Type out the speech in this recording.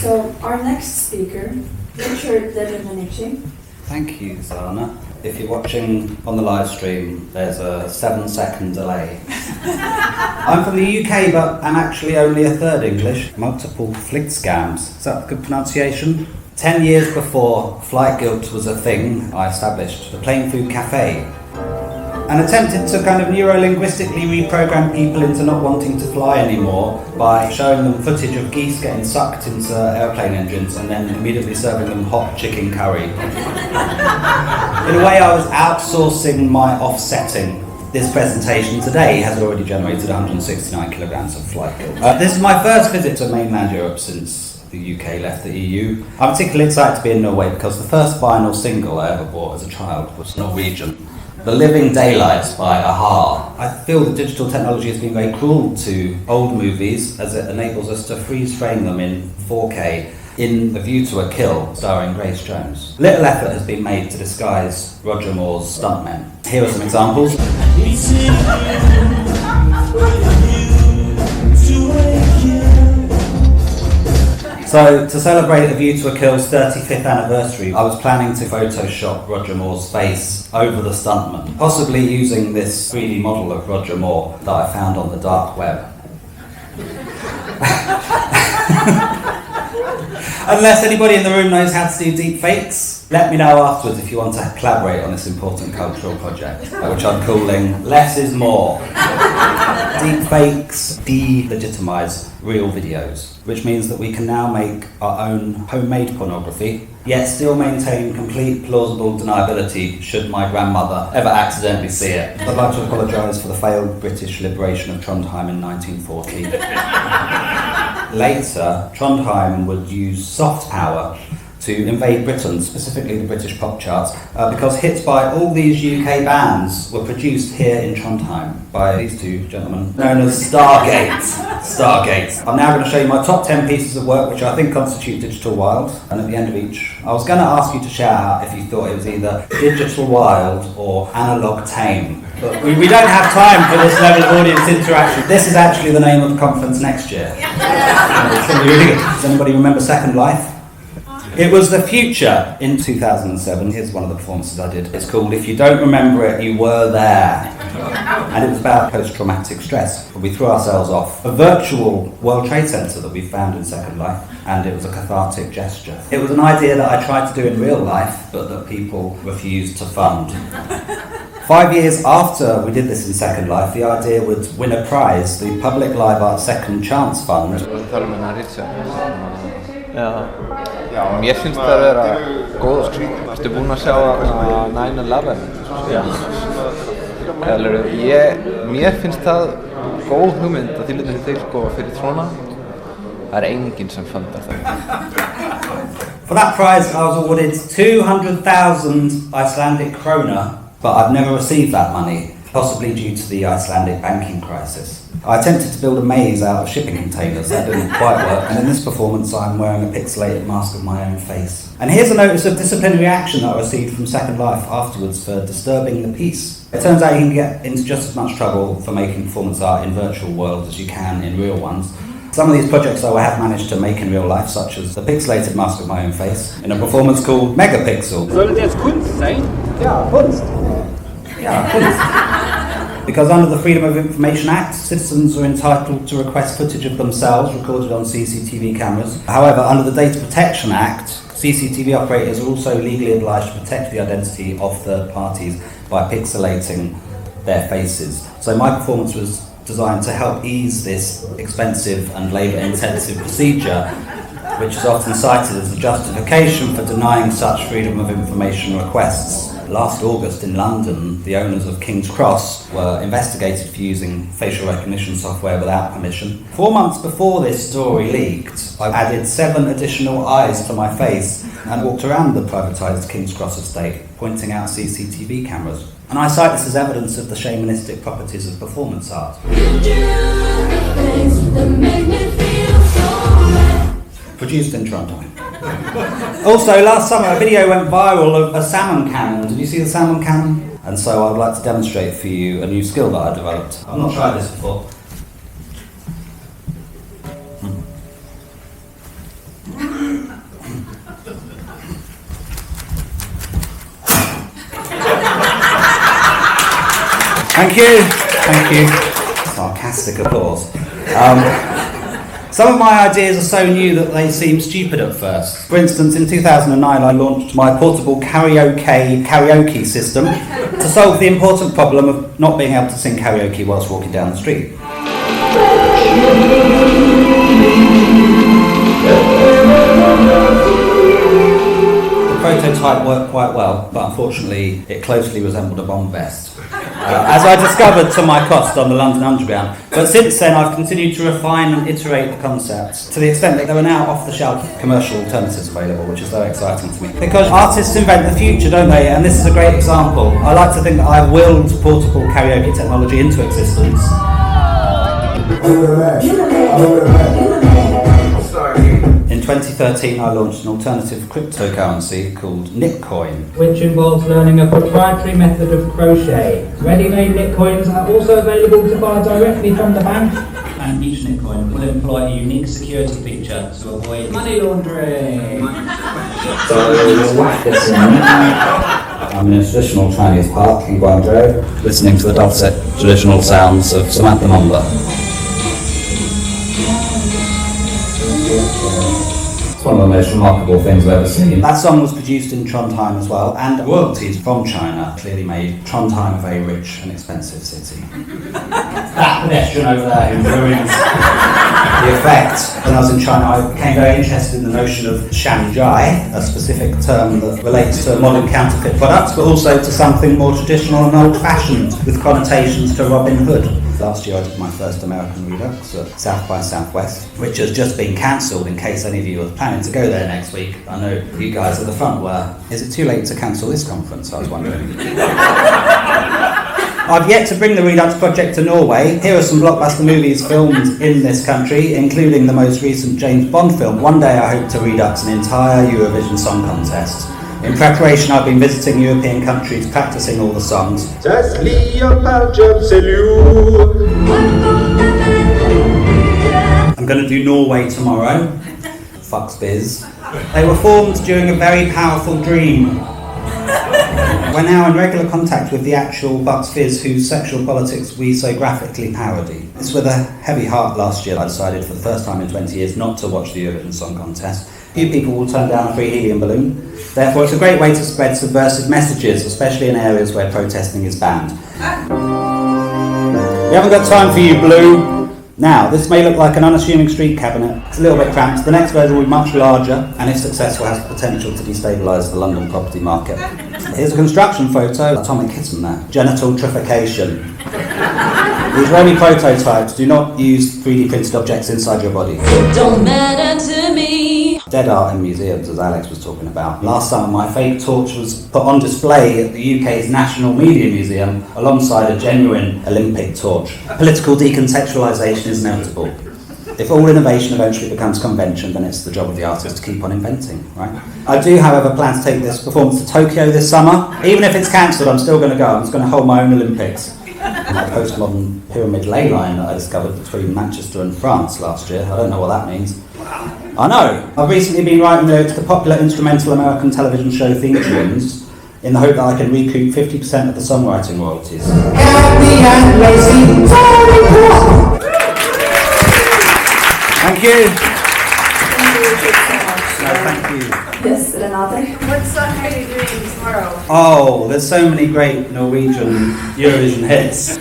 So, our next speaker, Richard DeDomenici. Thank you, Zana. If you're watching on the live stream, there's a 7-second delay. I'm from the UK, but I'm actually only a third English. Multiple Flygskams. Is that a good pronunciation? 10 years before flight guilt was a thing, I established the Plain Food Cafe and attempted to kind of neuro-linguistically reprogram people into not wanting to fly anymore by showing them footage of geese getting sucked into airplane engines and then immediately serving them hot chicken curry. In a way, I was outsourcing my offsetting. This presentation today has already generated 169 kilograms of flight guilt. This is my first visit to mainland Europe since the UK left the EU. I'm particularly excited to be in Norway because the first vinyl single I ever bought as a child was Norwegian. The Living Daylights by a-ha. I feel that digital technology has been very cruel to old movies as it enables us to freeze frame them in 4K in A View to a Kill, starring Grace Jones. Little effort has been made to disguise Roger Moore's stuntmen. Here are some examples. So, to celebrate A View to a Kill's 35th anniversary, I was planning to Photoshop Roger Moore's face over the stuntman, possibly using this 3D model of Roger Moore that I found on the dark web. Unless anybody in the room knows how to do deep fakes, let me know afterwards if you want to collaborate on this important cultural project, which I'm calling Less is More. Deep fakes delegitimize real videos, which means that we can now make our own homemade pornography, yet still maintain complete plausible deniability should my grandmother ever accidentally see it. I'd like to apologise for the failed British liberation of Trondheim in 1940. Later, Trondheim would use soft power to invade Britain, specifically the British pop charts, because hits by all these UK bands were produced here in Trondheim by these two gentlemen, known as Stargates. Stargates. I'm now going to show you my top 10 pieces of work which I think constitute digital wild, and at the end of each, I was going to ask you to shout out if you thought it was either digital wild or analog tame. But we don't have time for this level of audience interaction. This is actually the name of the conference next year. Does anybody remember Second Life? It was the future in 2007. Here's one of the performances I did. It's called If You Don't Remember It, You Were There. And it was about post-traumatic stress. We threw ourselves off a virtual World Trade Center that we found in Second Life, and it was a cathartic gesture. It was an idea that I tried to do in real life, but that people refused to fund. 5 years after we did this in Second Life, the idea would win a prize, the Public Live Art Second Chance Fund. Já, mér finnst það að vera góð og skrítið. Ertu búinn að sjá 9/11? Já. Mér finnst það góð hugmynd að því lítið til sko fyrir svona. Það enginn sem fundar það. For that prize I was awarded 200,000 Icelandic krona, but I've never received that money, possibly due to the Icelandic banking crisis. I attempted to build a maze out of shipping containers, that didn't quite work, and in this performance I'm wearing a pixelated mask of my own face. And here's a notice of disciplinary action that I received from Second Life afterwards for disturbing the peace. It turns out you can get into just as much trouble for making performance art in virtual worlds as you can in real ones. Some of these projects though I have managed to make in real life, such as the pixelated mask of my own face, in a performance called Megapixel. Soll das jetzt Kunst sein? Ja, Kunst. Ja, Kunst. Because under the Freedom of Information Act, citizens are entitled to request footage of themselves recorded on CCTV cameras. However, under the Data Protection Act, CCTV operators are also legally obliged to protect the identity of third parties by pixelating their faces. So my performance was designed to help ease this expensive and labour-intensive procedure, which is often cited as a justification for denying such freedom of information requests. Last August in London, the owners of King's Cross were investigated for using facial recognition software without permission. 4 months before this story leaked, I added 7 additional eyes to my face and walked around the privatised King's Cross estate, pointing out CCTV cameras. And I cite this as evidence of the shamanistic properties of performance art. Produced in Trondheim. Also, last summer a video went viral of a salmon cannon. Did you see the salmon cannon? And so I would like to demonstrate for you a new skill that I developed. I've not tried this before. Thank you. Thank you. Sarcastic applause. Some of my ideas are so new that they seem stupid at first. For instance, in 2009 I launched my portable karaoke system to solve the important problem of not being able to sing karaoke whilst walking down the street. The prototype worked quite well, but unfortunately it closely resembled a bomb vest. As I discovered to my cost on the London Underground. But since then I've continued to refine and iterate the concepts to the extent that there are now off-the-shelf commercial alternatives available, which is very exciting to me. Because artists invent the future, don't they? And this is a great example. I like to think that I've willed portable karaoke technology into existence. In 2013 I launched an alternative cryptocurrency called Nitcoin, which involves learning a proprietary method of crochet. Ready-made Nitcoins are also available to buy directly from the bank. and each Nitcoin will employ a unique security feature to avoid money laundering. I'm in a traditional Chinese park in Guangzhou, listening to the dulcet traditional sounds of Samantha Mumba. It's one of the most remarkable things I've ever seen. That song was produced in Trondheim as well, and royalties from China clearly made Trondheim a very rich and expensive city. That pedestrian over there who ruins the effect. When I was in China, I became very interested in the notion of shanzhai, a specific term that relates to modern counterfeit products, but also to something more traditional and old-fashioned, with connotations to Robin Hood. Last year I did my first American Redux at South by Southwest, which has just been cancelled in case any of you are planning to go there next week. I know you guys at the front were. Is it too late to cancel this conference, I was wondering. I've yet to bring the Redux project to Norway. Here are some blockbuster movies filmed in this country, including the most recent James Bond film. One day I hope to Redux an entire Eurovision Song Contest. In preparation, I've been visiting European countries, practicing all the songs. I'm going to do Norway tomorrow. Fucks biz. They were formed during a very powerful dream. We're now in regular contact with the actual Bucks Fizz, whose sexual politics we so graphically parody. It's with a heavy heart last year I decided for the first time in 20 years not to watch the Eurovision Song Contest. Few people will turn down a free helium balloon. Therefore, it's a great way to spread subversive messages, especially in areas where protesting is banned. We haven't got time for you, Blue. Now, this may look like an unassuming street cabinet. It's a little bit cramped. The next version will be much larger, and if successful, has the potential to destabilise the London property market. Here's a construction photo. Atomic Kitten there. Genital trification. These are only prototypes. Do not use 3D printed objects inside your body. It don't matter to me. Dead art in museums, as Alex was talking about. Last summer, my fake torch was put on display at the UK's National Media Museum alongside a genuine Olympic torch. Political decontextualisation is inevitable. If all innovation eventually becomes convention, then it's the job of the artist to keep on inventing, right? I do, however, plan to take this performance to Tokyo this summer. Even if it's cancelled, I'm still going to go. I'm just going to hold my own Olympics. My postmodern pyramid ley line that I discovered between Manchester and France last year. I don't know what that means. I know. I've recently been writing lyrics to popular instrumental American television show theme tunes in the hope that I can recoup 50% of the songwriting royalties. Thank you. No, thank you. Yes, Renate. What song are you doing tomorrow? Oh, there's so many great Norwegian Eurovision hits.